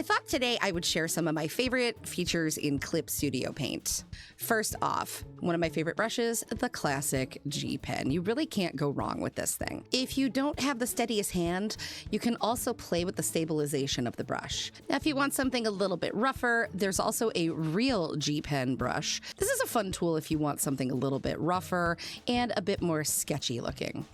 I thought today I would share some of my favorite features in Clip Studio Paint. First off, one of my favorite brushes, the classic G Pen. You really can't go wrong with this thing. If you don't have the steadiest hand, you can also play with the stabilization of the brush. Now, if you want something a little bit rougher, there's also a real G Pen brush. This is a fun tool if you want something a little bit rougher and a bit more sketchy looking.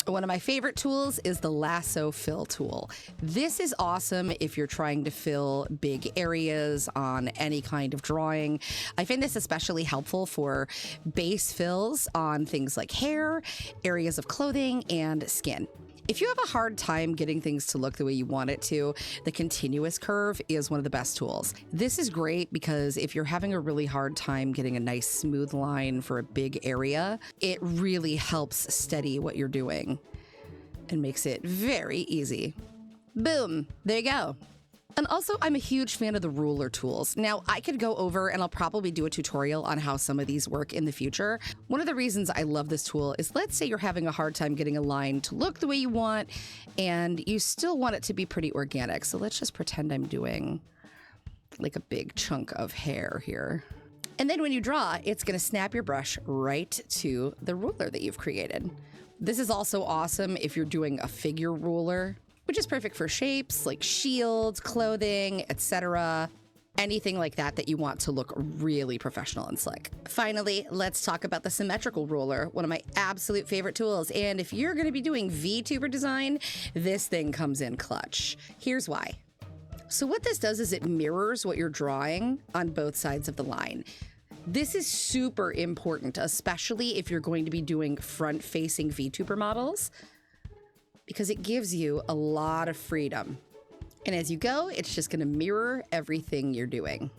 One of my favorite tools is the lasso fill tool. This is awesome if you're trying to fill big areas on any kind of drawing. I find this especially helpful for base fills on things like hair, areas of clothing, and skin. If you have a hard time getting things to look the way you want it to, the continuous curve is one of the best tools. This is great because if you're having a really hard time getting a nice smooth line for a big area, it really helps steady what you're doing and makes it very easy. Boom, there you go. And also, I'm a huge fan of the ruler tools. Now, I could go over and I'll probably do a tutorial on how some of these work in the future. One of the reasons I love this tool is, let's say you're having a hard time getting a line to look the way you want and you still want it to be pretty organic. So let's just pretend I'm doing like a big chunk of hair here. And then when you draw, it's going to snap your brush right to the ruler that you've created. This is also awesome if you're doing a figure ruler, which is perfect for shapes like shields, clothing, etc. Anything like that you want to look really professional and slick. Finally, let's talk about the symmetrical ruler, one of my absolute favorite tools. And if you're going to be doing VTuber design, this thing comes in clutch. Here's why. So what this does is it mirrors what you're drawing on both sides of the line. This is super important, especially if you're going to be doing front-facing VTuber models, because it gives you a lot of freedom. And as you go, it's just going to mirror everything you're doing.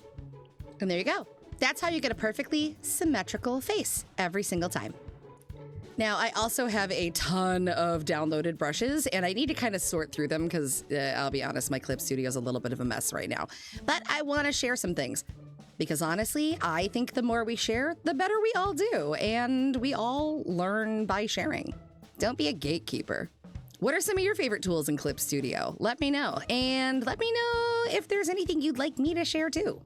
And there you go. That's how you get a perfectly symmetrical face every single time. Now, I also have a ton of downloaded brushes, and I need to kind of sort through them because, I'll be honest, my Clip Studio is a little bit of a mess right now. But I want to share some things. Because honestly, I think the more we share, the better we all do. And we all learn by sharing. Don't be a gatekeeper. What are some of your favorite tools in Clip Studio? Let me know. And let me know if there's anything you'd like me to share too.